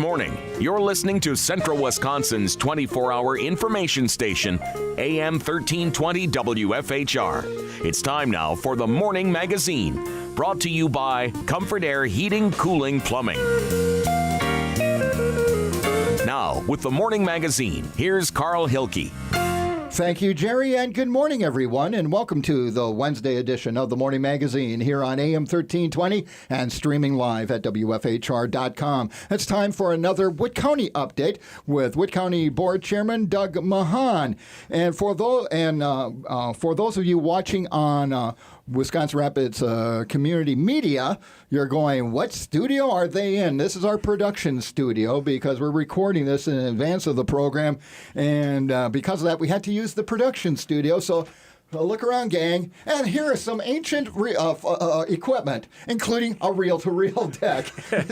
morning. You're listening to Central Wisconsin's 24-hour information station, AM 1320 WFHR. It's time now for the Morning Magazine, brought to you by Comfort Air Heating, Cooling, Plumbing. Now, with the Morning Magazine, here's Carl HIlke. Thank you, Jerry, and good morning, everyone, and welcome to the Wednesday edition of the Morning Magazine here on AM 1320 and streaming live at WFHR.com. It's time for another Wood County update with Wood County Board Chairman Doug Machon. And for those of you watching on Wisconsin Rapids Community Media, you're going, what studio are they in? This is our production studio because we're recording this in advance of the program, and because of that, we had to use the production studio. So look around, gang, and here is some ancient equipment, including a reel-to-reel deck.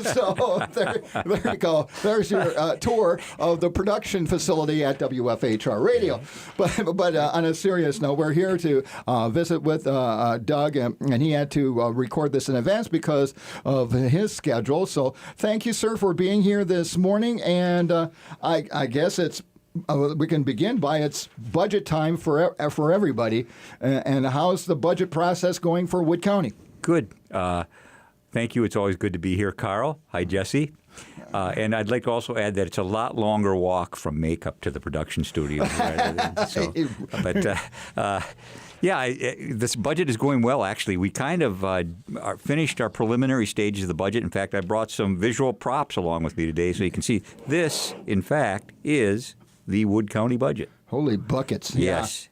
So there you go. There's your tour of the production facility at WFHR Radio. But on a serious note, we're here to visit with Doug, and he had to record this in advance because of his schedule. So thank you, sir, for being here this morning, and I guess we can begin by it's budget time for everybody. And how's the budget process going for Wood County? Good. Thank you. It's always good to be here, Carl. Hi, Jesse. And I'd like to also add that it's a lot longer walk from makeup to the production studio. This budget is going well, actually. We kind of finished our preliminary stages of the budget. In fact, I brought some visual props along with me today so you can see. This, in fact, is the Wood County budget. Holy buckets. Yes.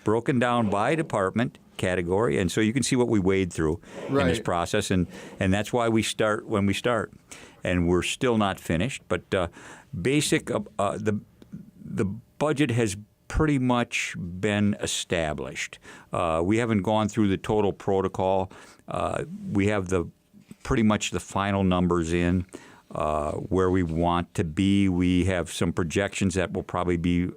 Broken down by department category, and so you can see what we wade through in this process, and that's why we start when we start. And we're still not finished, but the budget has pretty much been established. We haven't gone through the total protocol. We have pretty much the final numbers in. Where we want to be. We have some projections that will probably be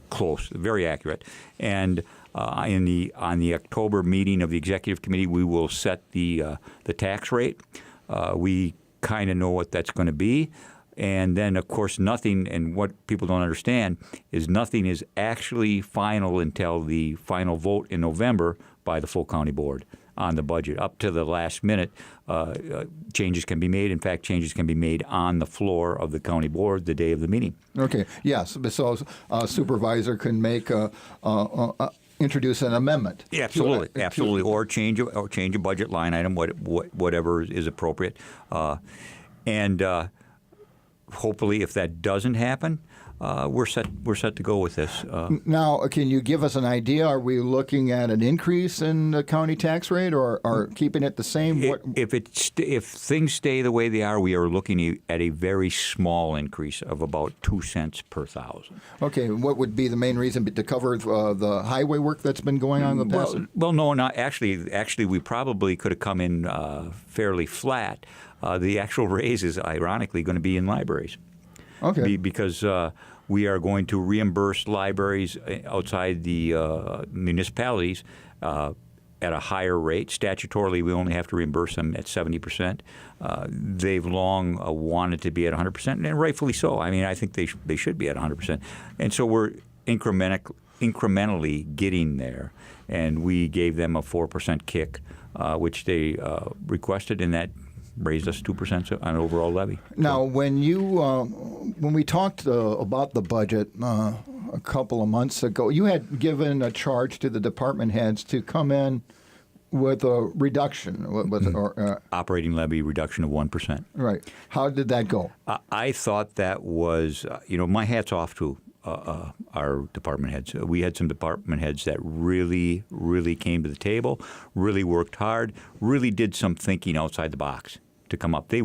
close, very accurate. And on the October meeting of the Executive Committee, we will set the tax rate. We kind of know what that's going to be. And then, of course, nothing, and what people don't understand is nothing is actually final until the final vote in November by the full county board on the budget. Up to the last minute, changes can be made. In fact, changes can be made on the floor of the county board the day of the meeting. Okay. Yes. So a supervisor can introduce an amendment. Yeah, absolutely. Or change a budget line item, whatever is appropriate. And hopefully, if that doesn't happen, we're set to go with this. Now, can you give us an idea? Are we looking at an increase in the county tax rate, or keeping it the same? If things stay the way they are, we are looking at a very small increase of about 2 cents per thousand. Okay, what would be the main reason to cover the highway work that's been going on in the past? Well, no, not actually. We probably could have come in fairly flat. The actual raise is ironically going to be in libraries. Okay. Because we are going to reimburse libraries outside the municipalities at a higher rate. Statutorily, we only have to reimburse them at 70%. They've long wanted to be at 100%, and rightfully so. I mean, I think they should be at 100%. And so we're incrementally getting there. And we gave them a 4% kick, which they requested, and that raised us 2% on overall levy. Now, when we talked about the budget a couple of months ago, you had given a charge to the department heads to come in with a reduction, operating levy reduction of 1%. Right. How did that go? I thought that was, my hat's off to our department heads. We had some department heads that really, really came to the table, really worked hard, really did some thinking outside the box to come up. They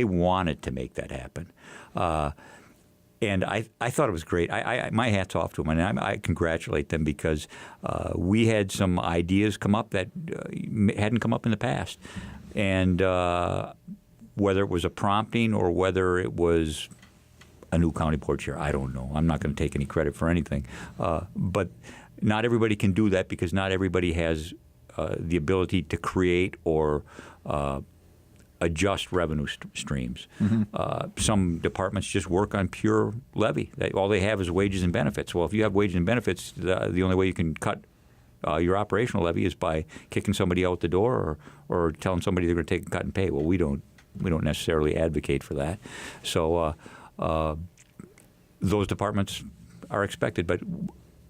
wanted to make that happen. And I thought it was great. My hat's off to them, and I congratulate them because we had some ideas come up that hadn't come up in the past. And whether it was a prompting or whether it was a new county board chair, I don't know. I'm not going to take any credit for anything. But not everybody can do that because not everybody has the ability to create or adjust revenue streams. Some departments just work on pure levy. All they have is wages and benefits. Well, if you have wages and benefits, the only way you can cut your operational levy is by kicking somebody out the door or telling somebody they're going to take a cut in pay. Well, we don't necessarily advocate for that. So those departments are expected. But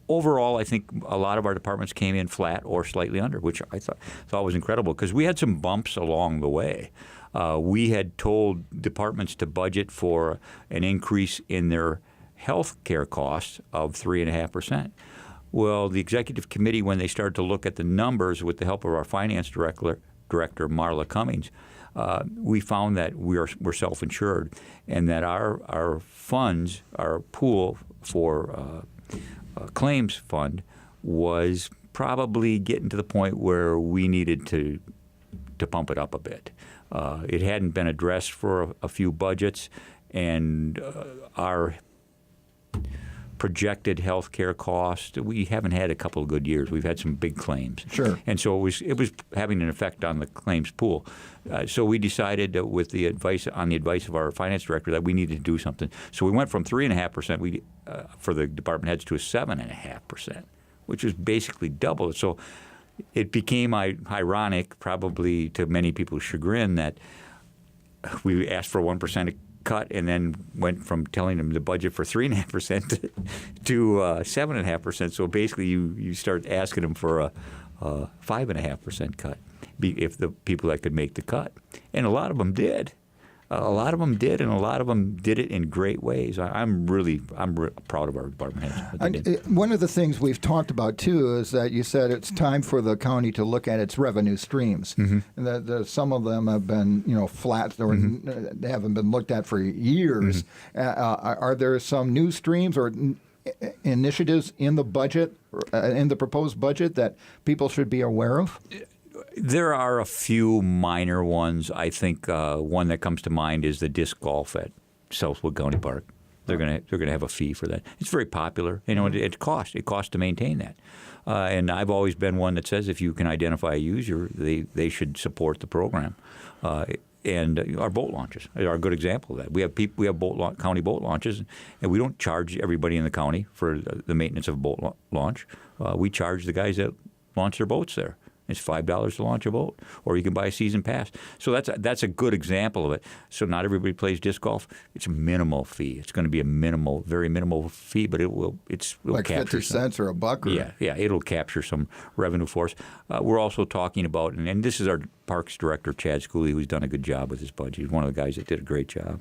overall, I think a lot of our departments came in flat or slightly under, which I thought was incredible because we had some bumps along the way. We had told departments to budget for an increase in their health care costs of 3.5%. Well, the executive committee, when they started to look at the numbers with the help of our finance director Marla Cummings, we found that we're self-insured and that our funds, our pool for claims fund was probably getting to the point where we needed to pump it up a bit. It hadn't been addressed for a few budgets, and our projected health care cost, we haven't had a couple of good years. We've had some big claims. Sure. And so it was having an effect on the claims pool. So we decided with the advice of our finance director that we needed to do something. So we went from 3.5% for the department heads to a 7.5%, which is basically double. So it became ironic, probably to many people's chagrin, that we asked for 1% cut and then went from telling them the budget for 3.5% to 7.5%. So basically, you start asking them for a 5.5% cut if the people that could make the cut, and a lot of them did. And a lot of them did it in great ways. I'm proud of our department heads. One of the things we've talked about too is that you said it's time for the county to look at its revenue streams. And that some of them have been flat or they haven't been looked at for years. Are there some new streams or initiatives in the budget, in the proposed budget, that people should be aware of? There are a few minor ones. I think one that comes to mind is the disc golf at Southwood County Park. They're going to have a fee for that. It's very popular. It costs to maintain that. And I've always been one that says if you can identify a user, they should support the program. And our boat launches are a good example of that. We have county boat launches, and we don't charge everybody in the county for the maintenance of a boat launch. We charge the guys that launch their boats there. It's $5 to launch a boat, or you can buy a season pass. So that's a good example of it. So not everybody plays disc golf. It's a minimal fee. It's going to be a very minimal fee, but it will like capture 50 cents or a buck. Or... Yeah, it'll capture some revenue for us. We're also talking about, and this is our parks director Chad Schooley, who's done a good job with his budget. He's one of the guys that did a great job,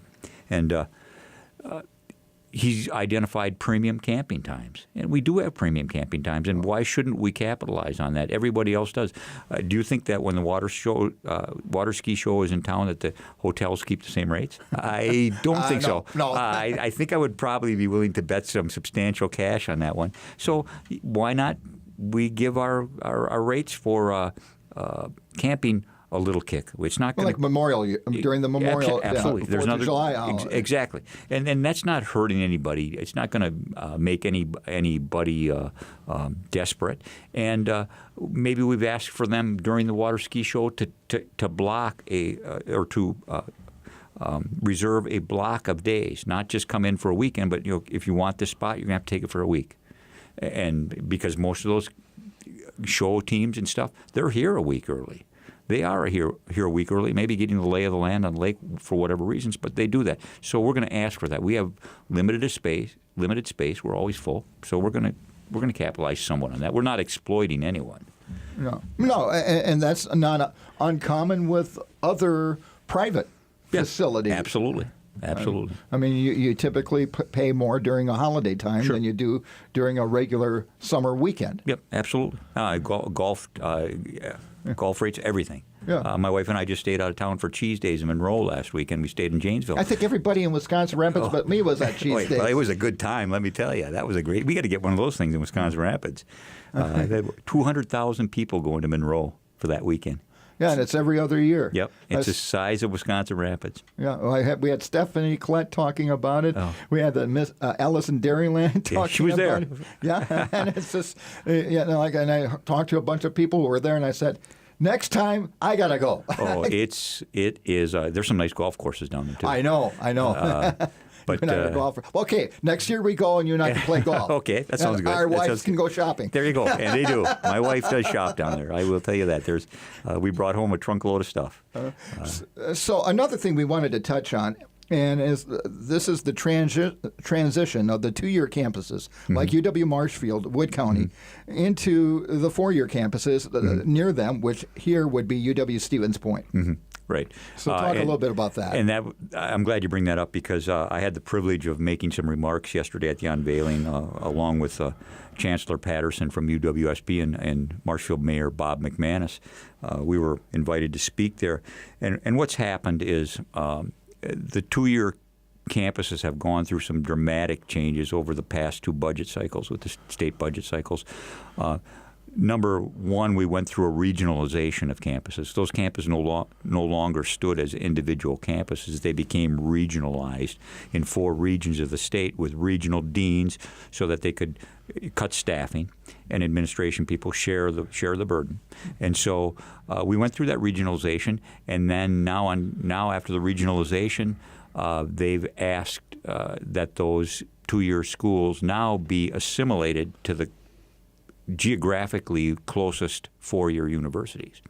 and he's identified premium camping times, and we do have premium camping times, and why shouldn't we capitalize on that? Everybody else does. Do you think that when the water ski show is in town that the hotels keep the same rates? I don't think so. No. I think I would probably be willing to bet some substantial cash on that one. So why not we give our rates for camping a little kick. It's not going like during the Memorial. Absolutely. There's another July holiday. Exactly, and that's not hurting anybody. It's not going to make anybody desperate. And maybe we've asked for them during the water ski show to block reserve a block of days, not just come in for a weekend, but if you want this spot, you're going to have to take it for a week. And because most of those show teams and stuff, they're here a week early. They are here a week early, maybe getting the lay of the land on the lake for whatever reasons, but they do that. So we're going to ask for that. We have limited space. We're always full, so we're going to capitalize somewhat on that. We're not exploiting anyone. No, and that's not uncommon with other private facilities. Absolutely. I mean, you typically pay more during a holiday time than you do during a regular summer weekend. Yep, absolutely. Golf rates, everything. Yeah. My wife and I just stayed out of town for Cheese Days in Monroe last weekend. We stayed in Janesville. I think everybody in Wisconsin Rapids but me was at Cheese Days. Well, it was a good time, let me tell you. That was we got to get one of those things in Wisconsin Rapids. Had 200,000 people going to Monroe for that weekend. Yeah, and it's every other year. Yep, it's the size of Wisconsin Rapids. Yeah, well, we had Stephanie Klett talking about it. Oh. We had the Miss Allison Dairyland talking about it. She was there. Yeah, and it's just, and I talked to a bunch of people who were there, and I said, Next time, I got to go. Oh, it is. There's some nice golf courses down there, too. I know. But you and I are golfers. Okay, next year we go and you and I can play golf. Okay, that sounds good. Our wives can go shopping. There you go, and they do. My wife does shop down there. I will tell you that. We brought home a trunk load of stuff. So another thing we wanted to touch on, and this is the transition of the 2-year campuses, like UW-Marshfield, Wood County, into the 4-year campuses near them, which here would be UW-Stevens Point. Right. So talk a little bit about that. And I'm glad you bring that up because I had the privilege of making some remarks yesterday at the unveiling, along with Chancellor Patterson from UWSP and Marshfield Mayor Bob McManus. We were invited to speak there. And what's happened is the 2-year campuses have gone through some dramatic changes over the past 2 budget cycles, with the state budget cycles. Number one, we went through a regionalization of campuses. Those campuses no longer stood as individual campuses. They became regionalized in 4 regions of the state with regional deans so that they could cut staffing and administration people share the burden. And so we went through that regionalization, and then now after the regionalization, they've asked that those 2-year schools now be assimilated to the geographically closest 4-year universities.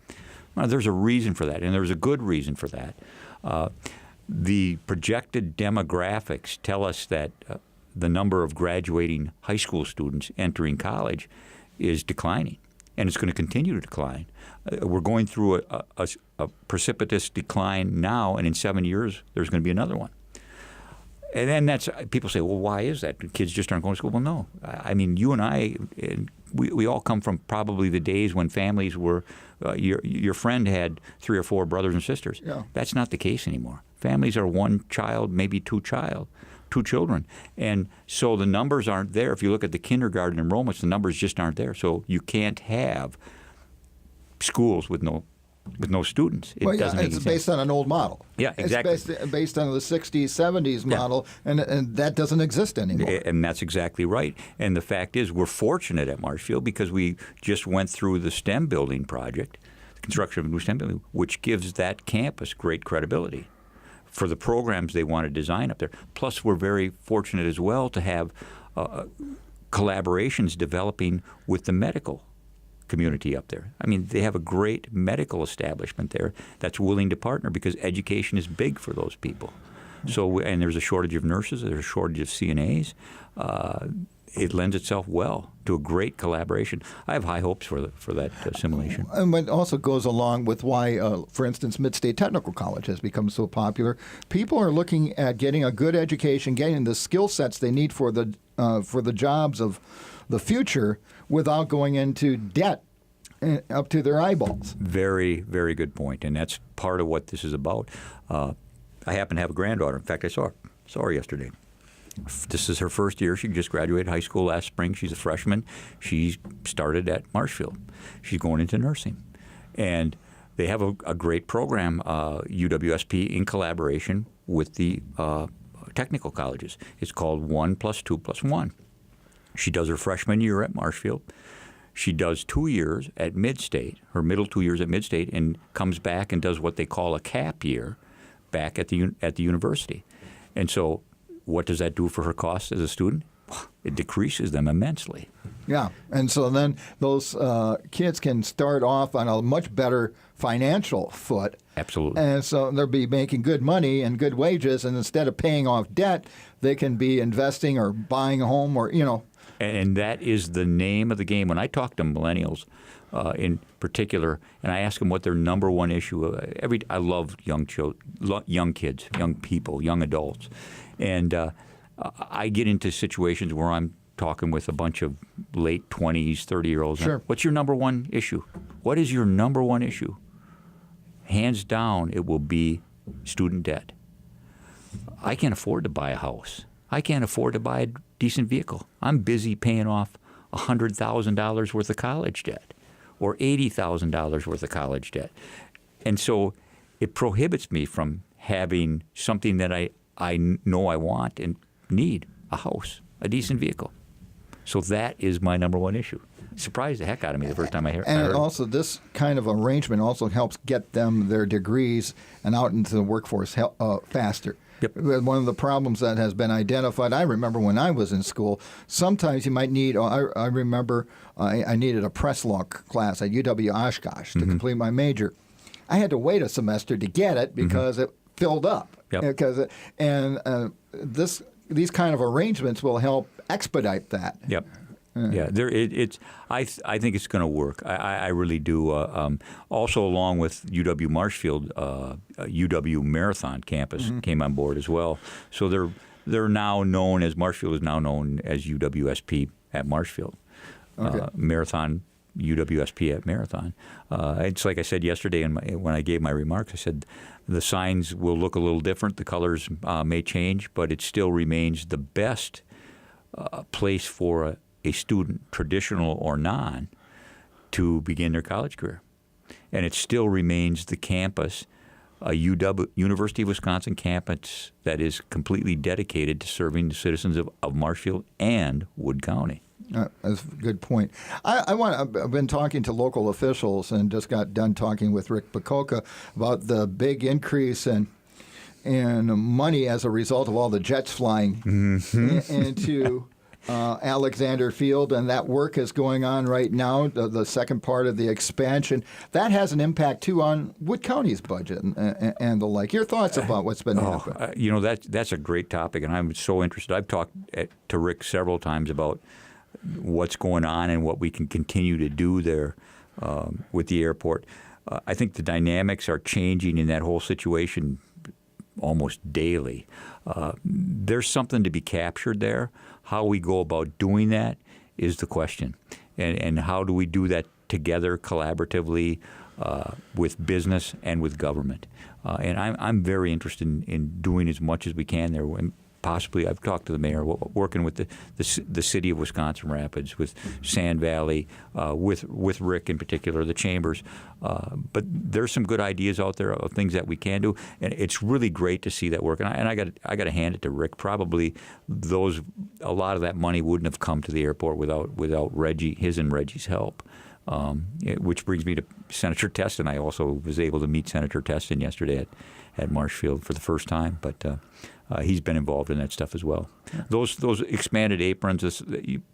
Now, there's a reason for that, and there's a good reason for that. The projected demographics tell us that the number of graduating high school students entering college is declining, and it's going to continue to decline. We're going through a precipitous decline now, and in 7 years, there's going to be another one. And then people say, well, why is that? Kids just aren't going to school. Well, no. I mean, you and I, we all come from probably the days when families were, your friend had 3 or 4 brothers and sisters. Yeah. That's not the case anymore. Families are 1 child, maybe 2 children. And so the numbers aren't there. If you look at the kindergarten enrollments, the numbers just aren't there. So you can't have schools with no students. It doesn't make it's sense. based on an old model. Yeah, exactly. It's based on the 60s, 70s model, and that doesn't exist anymore. And that's exactly right. And the fact is, we're fortunate at Marshfield because we just went through the STEM building project, the construction of a new STEM building, which gives that campus great credibility for the programs they want to design up there. Plus, we're very fortunate as well to have collaborations developing with the medical community up there. I mean, they have a great medical establishment there that's willing to partner because education is big for those people. So, and there's a shortage of nurses, there's a shortage of CNAs. It lends itself well to a great collaboration. I have high hopes for that assimilation. And it also goes along with why, for instance, Mid-State Technical College has become so popular. People are looking at getting a good education, getting the skill sets they need for the jobs of the future without going into debt up to their eyeballs. Very, very good point, and that's part of what this is about. I happen to have a granddaughter. In fact, I saw her yesterday. This is her first year. She just graduated high school last spring. She's a freshman. She started at Marshfield. She's going into nursing. And they have a great program, UWSP, in collaboration with the technical colleges. It's called 1+2+1. She does her freshman year at Marshfield. She does 2 years at Mid-State, her middle 2 years at Mid-State, and comes back and does what they call a cap year back at the university. And so what does that do for her costs as a student? It decreases them immensely. Yeah, and so then those kids can start off on a much better financial foot. Absolutely. And so they'll be making good money and good wages, and instead of paying off debt, they can be investing or buying a home or, And that is the name of the game. When I talk to millennials in particular, and I ask them what their number one issue, I love young kids, young people, young adults. And I get into situations where I'm talking with a bunch of late 20s, 30-year-olds. Sure. What's your number one issue? What is your number one issue? Hands down, it will be student debt. I can't afford to buy a house. I can't afford to buy a decent vehicle. I'm busy paying off $100,000 worth of college debt or $80,000 worth of college debt. And so it prohibits me from having something that I know I want and need, a house, a decent vehicle. So that is my number one issue. Surprised the heck out of me the first time I heard it. And also, this kind of arrangement also helps get them their degrees and out into the workforce faster. Yep. One of the problems that has been identified, I remember when I was in school, sometimes you might need, I remember I needed a press law class at UW-Oshkosh to complete my major. I had to wait a semester to get it because it filled up. Yep. These kind of arrangements will help expedite that. Yep. Yeah, I think it's going to work. I really do. Also, along with UW-Marshfield, UW Marathon campus came on board as well. So they're now known as Marshfield is now known as UWSP at Marshfield. Okay. Marathon, UWSP at Marathon. It's like I said yesterday when I gave my remarks. I said the signs will look a little different. The colors may change, but it still remains the best place for a student, traditional or non, to begin their college career. And it still remains the campus, a University of Wisconsin campus that is completely dedicated to serving the citizens of Marshfield and Wood County. That's a good point. I've been talking to local officials and just got done talking with Rick Bacoka about the big increase in money as a result of all the jets flying into Alexander Field, and that work is going on right now, the second part of the expansion. That has an impact, too, on Wood County's budget and the like. Your thoughts about what's been happening? That's a great topic, and I'm so interested. I've talked to Rick several times about what's going on and what we can continue to do there with the airport. I think the dynamics are changing in that whole situation almost daily. There's something to be captured there. How we go about doing that is the question. And how do we do that together collaboratively with business and with government? And I'm very interested in doing as much as we can there. And possibly, I've talked to the mayor, working with the city of Wisconsin Rapids, with Sand Valley, with Rick in particular, the chambers. But there's some good ideas out there of things that we can do, and it's really great to see that work. And I got to hand it to Rick. Probably a lot of that money wouldn't have come to the airport without his and Reggie's help. Which brings me to Senator Teston. I also was able to meet Senator Teston yesterday at Marshfield for the first time, but he's been involved in that stuff as well. Yeah. Those expanded aprons,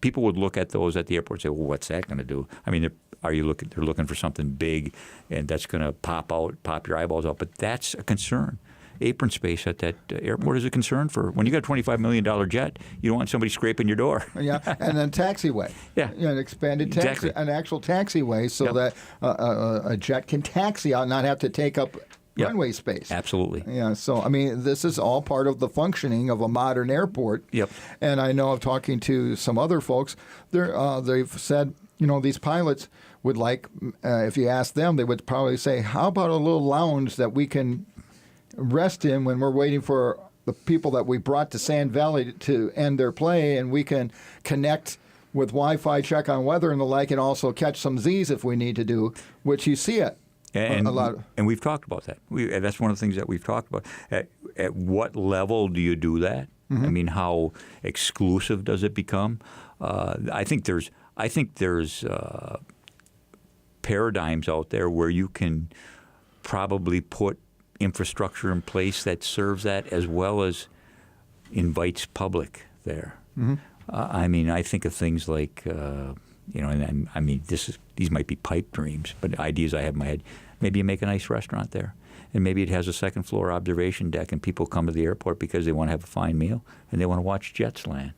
people would look at those at the airport and say, well, what's that going to do? I mean, they're looking for something big, and that's going to pop your eyeballs out. But that's a concern. Apron space at that airport is a concern for when you got a $25 million jet. You don't want somebody scraping your door. Yeah, and then taxiway. Yeah, an expanded taxi, exactly. An actual taxiway, so that a jet can taxi out, and not have to take up runway space. Absolutely. Yeah. So I mean, this is all part of the functioning of a modern airport. Yep. And I know of talking to some other folks, they've said, these pilots would like, if you ask them, they would probably say, how about a little lounge that we can rest in when we're waiting for the people that we brought to Sand Valley to end their play, and we can connect with Wi-Fi, check on weather and the like, and also catch some Z's if we need to do, which you see it. And we've talked about that. That's one of the things that we've talked about. At what level do you do that? Mm-hmm. I mean, how exclusive does it become? I think there's paradigms out there where you can probably put infrastructure in place that serves that as well as invites public there. Mm-hmm. I mean, I think of things like, and I mean, these might be pipe dreams, but ideas I have in my head. Maybe you make a nice restaurant there, and maybe it has a second floor observation deck, and people come to the airport because they want to have a fine meal and they want to watch jets land.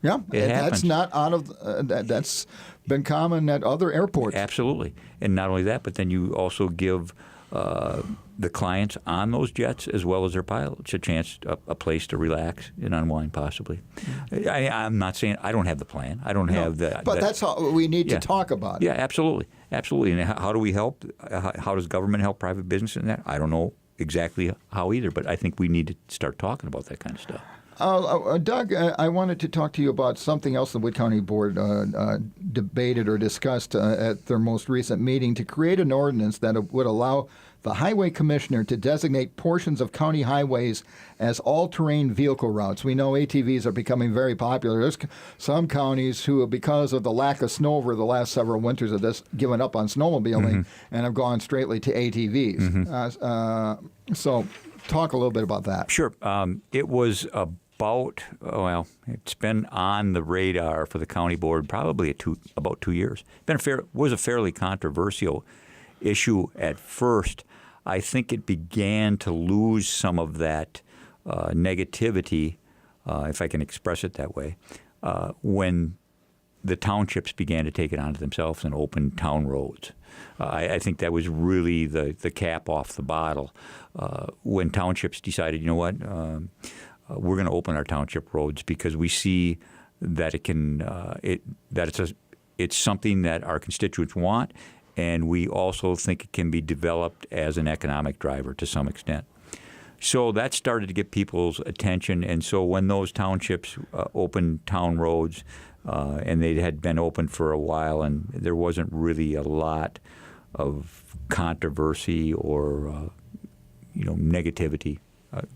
Yeah, that's not out of that's been common at other airports. Absolutely, and not only that, but then you also give the clients on those jets as well as their pilots a chance, a place to relax and unwind, possibly. I'm not saying I don't have the plan. I don't have the. But that's how we need to talk about it. Yeah, absolutely. And how do we help? How does government help private business in that? I don't know exactly how either, but I think we need to start talking about that kind of stuff. Doug, I wanted to talk to you about something else the Wood County Board debated or discussed at their most recent meeting to create an ordinance that would allow the Highway Commissioner to designate portions of county highways as all-terrain vehicle routes. We know ATVs are becoming very popular. There's some counties who, because of the lack of snow over the last several winters, have just given up on snowmobiling and have gone straightly to ATVs. So talk a little bit about that. Sure. It was about, it's been on the radar for the county board probably about 2 years. Was a fairly controversial issue at first. I think it began to lose some of that negativity, if I can express it that way, when the townships began to take it onto themselves and open town roads. I think that was really the cap off the bottle when townships decided, you know what, we're going to open our township roads because we see that it's something that our constituents want, and we also think it can be developed as an economic driver to some extent. So that started to get people's attention, and so when those townships opened town roads, and they had been open for a while, and there wasn't really a lot of controversy or negativity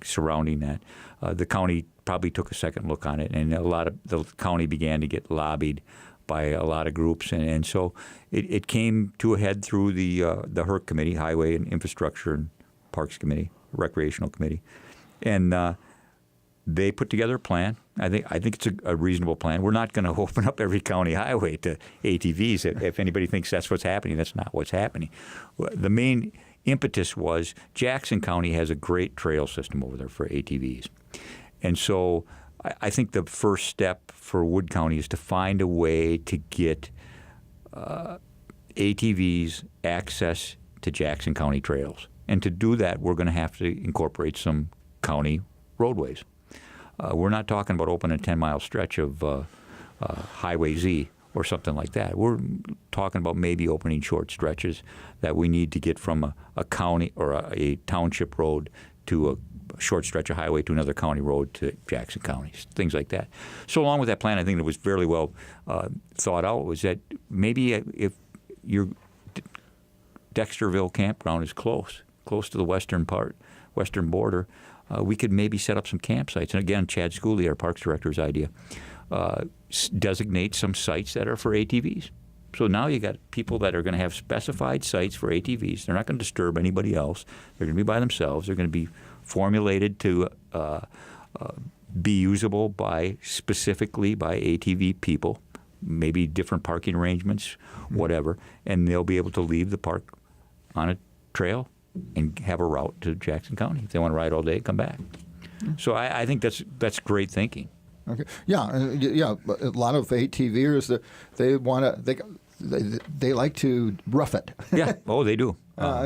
surrounding that. The county probably took a second look on it, and a lot of the county began to get lobbied by a lot of groups, and so it came to a head through the HIlke Committee, Highway and Infrastructure and Parks Committee, Recreational Committee, and they put together a plan. I think it's a reasonable plan. We're not going to open up every county highway to ATVs. If anybody thinks that's what's happening, that's not what's happening. The main impetus was Jackson County has a great trail system over there for ATVs, and so I think the first step for Wood County is to find a way to get ATVs access to Jackson County trails. And to do that, we're going to have to incorporate some county roadways. We're not talking about opening a 10-mile stretch of Highway Z or something like that. We're talking about maybe opening short stretches that we need to get from a county or a township road to a short stretch of highway to another county road to Jackson County, things like that. So along with that plan, I think it was fairly well thought out, was that maybe if your Dexterville campground is close to the western border, we could maybe set up some campsites. And again, Chad Schooley, our Parks Director's idea, designate some sites that are for ATVs. So now you got people that are going to have specified sites for ATVs. They're not going to disturb anybody else. They're going to be by themselves. They're going to be formulated to be usable specifically by ATV people, maybe different parking arrangements, whatever, and they'll be able to leave the park on a trail and have a route to Jackson County. If they want to ride all day, come back. So I think that's great thinking. Okay. Yeah. A lot of ATVers, they like to rough it. Yeah. Oh, they do.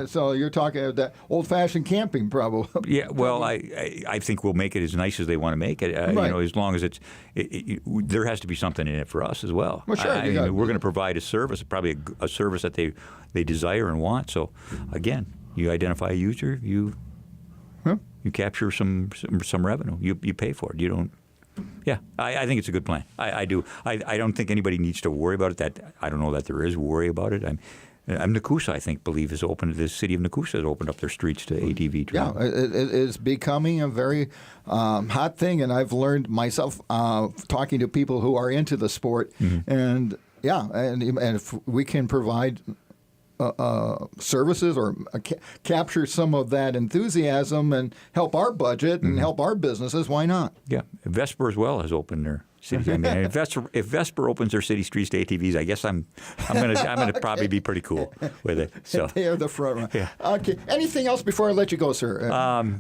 So you're talking that old-fashioned camping, probably. Yeah. Well, I think we'll make it as nice as they want to make it. Right. As long as there has to be something in it for us as well. Well, sure. We're going to provide a service, probably a service that they desire and want. So again, you identify a user, you capture some revenue. You pay for it. You don't. Yeah, I think it's a good plan. I do. I don't think anybody needs to worry about it. I don't know that there is worry about it. Nakusa, I think, the city of Nakusa has opened up their streets to ATV travel. Yeah, it is becoming a very hot thing, and I've learned myself talking to people who are into the sport, and if we can provide services or capture some of that enthusiasm and help our budget and help our businesses, why not? Yeah. Vesper as well has opened their city. If Vesper opens their city streets to ATVs, I guess I'm gonna probably be pretty cool with it. So they are the front runner. Yeah. Okay. Anything else before I let you go, sir?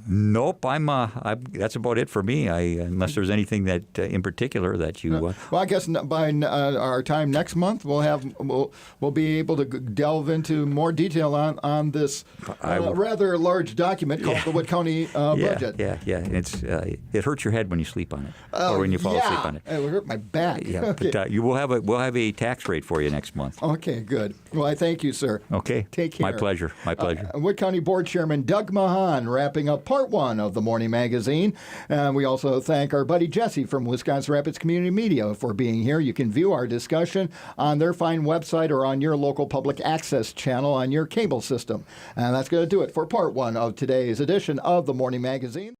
Nope. That's about it for me. Unless there's anything that in particular that you. Well, I guess by our time next month, we'll be able to delve into more detail on this rather large document called the Wood County budget. Yeah. It hurts your head when you sleep on it, or when you fall asleep on it. It hurt my back. Yeah, Okay. but we'll have a tax rate for you next month. Okay, good. Well, I thank you, sir. Okay. Take care. My pleasure. My pleasure. Wood County Board Chairman Doug Machon wrapping up part one of the Morning Magazine. And we also thank our buddy Jesse from Wisconsin Rapids Community Media for being here. You can view our discussion on their fine website or on your local public access channel on your cable system. And that's going to do it for part one of today's edition of the Morning Magazine.